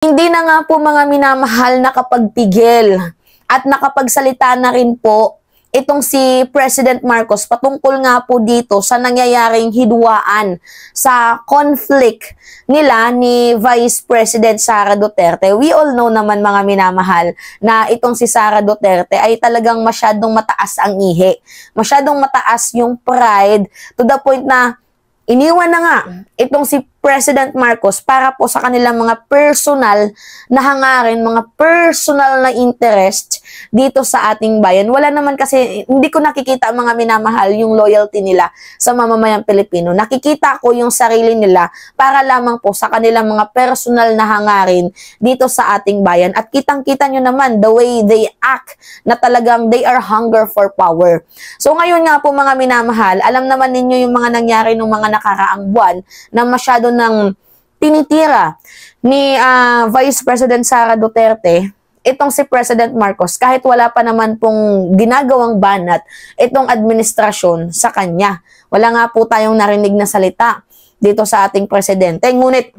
Hindi na nga po mga minamahal nakapagpigil at nakapagsalita na rin po itong si President Marcos patungkol nga po dito sa nangyayaring hidwaan sa conflict nila ni Vice President Sara Duterte. We all know naman mga minamahal na itong si Sara Duterte ay talagang masyadong mataas ang ihi. Masyadong mataas yung pride to the point na iniwan na nga itong si President Marcos para po sa kanilang mga personal na hangarin, mga personal na interest dito sa ating bayan. Wala naman kasi, hindi ko nakikita mga minamahal yung loyalty nila sa mamamayang Pilipino. Nakikita ko yung sarili nila para lamang po sa kanilang mga personal na hangarin dito sa ating bayan. At kitang-kita nyo naman the way they act na talagang they are hunger for power. So ngayon nga po mga minamahal, alam naman ninyo yung mga nangyari ng mga nakaraang buwan na masyado ng tinitira ni Vice President Sara Duterte itong si President Marcos kahit wala pa naman pong ginagawang banat itong administrasyon sa kanya. Wala nga po tayong narinig na salita dito sa ating presidente. Ngunit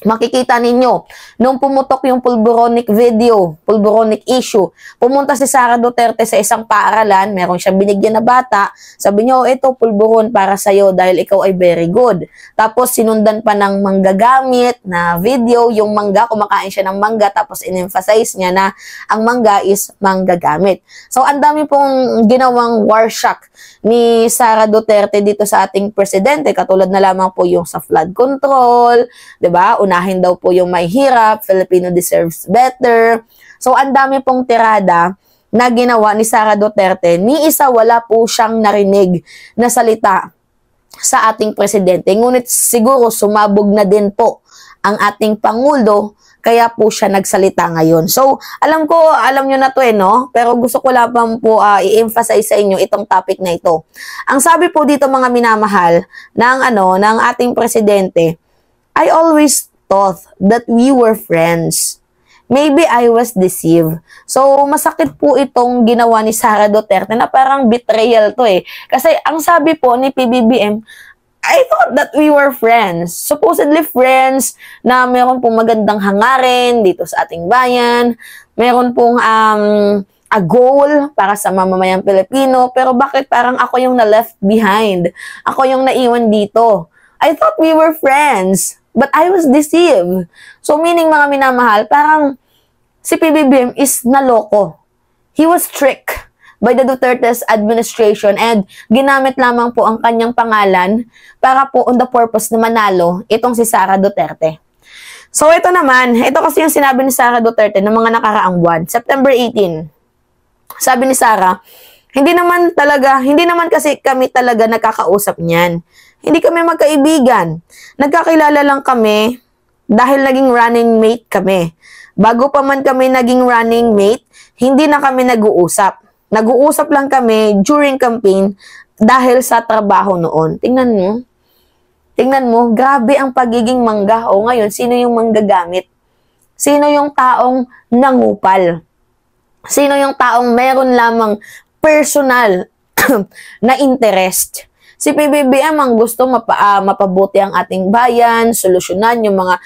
makikita ninyo, nung pumutok yung pulboronic video, pulboronic issue, pumunta si Sara Duterte sa isang paaralan, meron siyang binigyan na bata, sabi niyo, ito pulburon para sa'yo dahil ikaw ay very good. Tapos sinundan pa ng manggagamit na video, yung mangga, kumakain siya ng mangga, tapos in-emphasize niya na ang mangga is manggagamit. So, ang dami pong ginawang war shock ni Sara Duterte dito sa ating presidente, katulad na lamang po yung sa flood control, 'di ba? Unahin daw po yung may hirap, Filipino deserves better. So, ang dami pong tirada na ginawa ni Sara Duterte, ni isa wala po siyang narinig na salita sa ating presidente. Ngunit siguro sumabog na din po ang ating Pangulo, kaya po siya nagsalita ngayon. So, alam nyo na to no? Pero gusto ko lang po i-emphasize sa inyo itong topic na ito. Ang sabi po dito mga minamahal ng ating presidente, I always thought that we were friends. Maybe I was deceived. So, masakit po itong ginawa ni Sara Duterte na parang betrayal to Kasi ang sabi po ni PBBM, I thought that we were friends. Supposedly friends na meron pong magandang hangarin dito sa ating bayan. Meron pong a goal para sa mamamayang Pilipino. Pero bakit parang ako yung na-left behind? Ako yung naiwan dito. I thought we were friends. But I was deceived. So meaning mga minamahal, parang si PBBM is naloko. He was tricked by the Duterte's administration and ginamit lamang po ang kanyang pangalan para po on the purpose na manalo itong si Sara Duterte. So ito naman, ito kasi yung sinabi ni Sara Duterte ng mga nakaraang buwan, September 18. Sabi ni Sara, hindi naman kasi kami talaga nakakausap niyan. Hindi kami magkaibigan. Nagkakilala lang kami dahil naging running mate kami. Bago pa man kami naging running mate, hindi na kami nag-uusap. Nag-uusap lang kami during campaign dahil sa trabaho noon. Tingnan mo, grabe ang pagiging mangga. O ngayon, sino yung manggagamit? Sino yung taong nangupal? Sino yung taong meron lamang personal na interest? Si PBBM ang gusto mapabuti ang ating bayan, solusyonan yung mga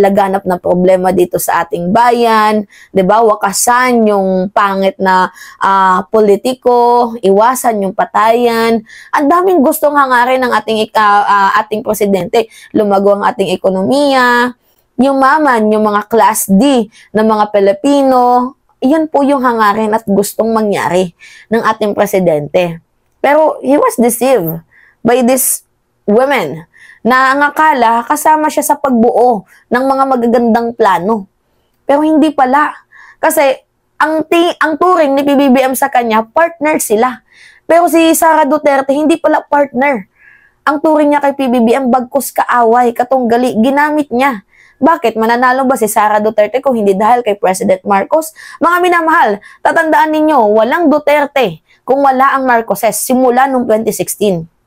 laganap na problema dito sa ating bayan, 'di ba? Wakasan yung pangit na politiko, iwasan yung patayan. Ang daming gustong hangarin ng ating presidente. Lumago ang ating ekonomiya, yumaman yung mga class D ng mga Pilipino. Iyan po yung hangarin at gustong mangyari ng ating presidente. Pero he was deceived by these women na ang akala kasama siya sa pagbuo ng mga magagandang plano. Pero hindi pala. Kasi ang turing ni PBBM sa kanya, partner sila. Pero si Sara Duterte, hindi pala partner. Ang turing niya kay PBBM, bagkus kaaway, katunggali, ginamit niya. Bakit? Mananalo ba si Sara Duterte kung hindi dahil kay President Marcos? Mga minamahal, tatandaan ninyo, walang Duterte kung wala ang Marcoses simula noong 2016.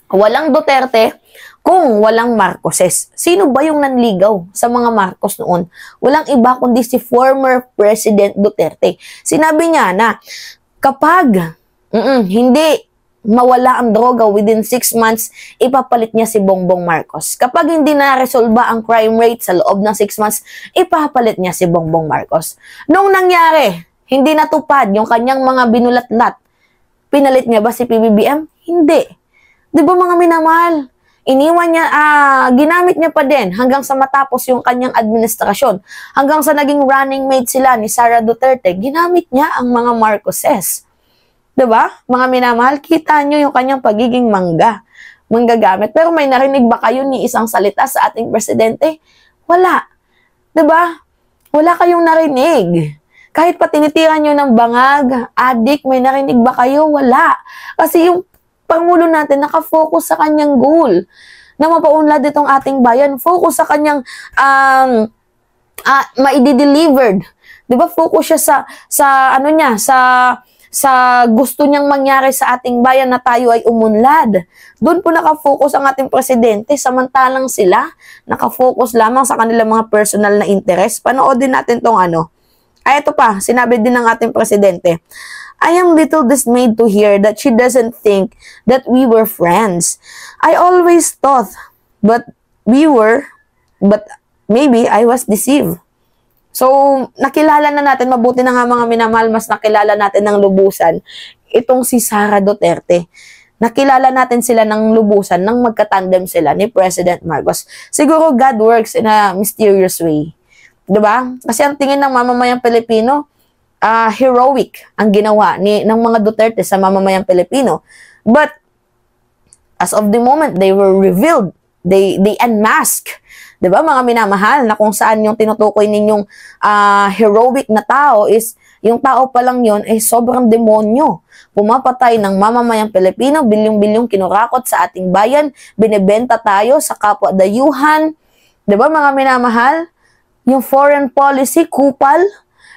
Walang Duterte kung walang Marcoses. Sino ba yung nanligaw sa mga Marcos noon? Walang iba kundi si former President Duterte. Sinabi niya na kapag hindi mawala ang droga within 6 months, ipapalit niya si Bongbong Marcos. Kapag hindi na resolba ang crime rate sa loob ng 6 months, ipapalit niya si Bongbong Marcos. Nung nangyari, hindi natupad yung kanyang mga binulat-lat, pinalit niya ba si PBBM? Hindi. Di ba mga minamahal? Iniwan niya, ginamit niya pa din hanggang sa matapos yung kanyang administrasyon. Hanggang sa naging running mate sila ni Sara Duterte, ginamit niya ang mga Marcoses. Diba? Mga minamahal, kita nyo yung kanyang pagiging manggagamit. Pero may narinig ba kayo ni isang salita sa ating presidente? Wala. Diba? Wala kayong narinig. Kahit pa tinitiran nyo ng bangag, adik, may narinig ba kayo? Wala. Kasi yung Pangulo natin nakafocus sa kanyang goal na mapaunlad itong ating bayan. Focus sa kanyang maidi-delivered. Diba? Focus siya sa gusto niyang mangyari sa ating bayan na tayo ay umunlad. Doon po nakafocus ang ating presidente, samantalang sila nakafocus lamang sa kanilang mga personal na interest. Panoodin natin tong ito pa, sinabi din ng ating presidente, I am little dismayed to hear that she doesn't think that we were friends. I always thought, but maybe I was deceived. So, nakilala na natin, mabuti na nga mga minamahal, mas nakilala natin ng lubusan itong si Sara Duterte. Nakilala natin sila ng lubusan nang magkatandem sila ni President Marcos. Siguro God works in a mysterious way. Diba? Kasi ang tingin ng mamamayang Pilipino, heroic ang ginawa ng mga Duterte sa mamamayang Pilipino. But, as of the moment, they were revealed. They unmasked. Diba, mga minamahal, na kung saan yung tinutukoy ninyong heroic na tao is, yung tao pa lang yun ay sobrang demonyo. Pumapatay ng mamamayang Pilipino, bilyong-bilyong kinurakot sa ating bayan, binebenta tayo sa kapwa dayuhan. Diba, mga minamahal? Yung foreign policy, kupal.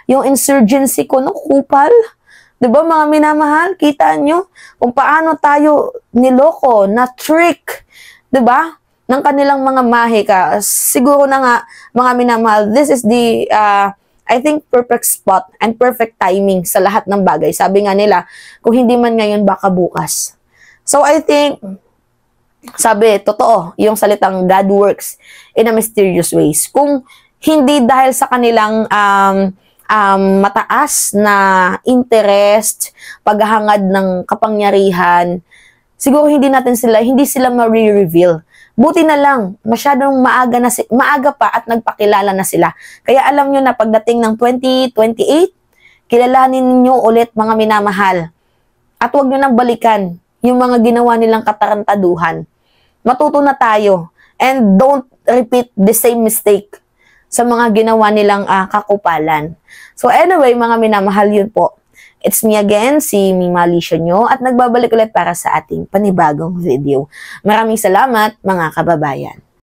Yung insurgency ko, kupal. Diba, mga minamahal? Kita nyo kung paano tayo niloko, na trick. Diba? Ng kanilang mga mahika. Siguro na nga, mga minamahal, this is the, I think, perfect spot and perfect timing sa lahat ng bagay. Sabi nga nila, kung hindi man ngayon, baka bukas. So, I think, sabi, totoo, yung salitang God works in a mysterious ways. Kung hindi dahil sa kanilang mataas na interest, paghahangad ng kapangyarihan, siguro hindi sila ma-reveal. Buti na lang, masyadong maaga pa at nagpakilala na sila. Kaya alam nyo na pagdating ng 2028, kilalanin ninyo ulit mga minamahal. At huwag nyo nang balikan yung mga ginawa nilang katarantaduhan. Matuto na tayo. And don't repeat the same mistake sa mga ginawa nilang kakupalan. So anyway, mga minamahal, yun po. It's me again, si Mima Alicia nyo, at nagbabalik ulit para sa ating panibagong video. Maraming salamat, mga kababayan.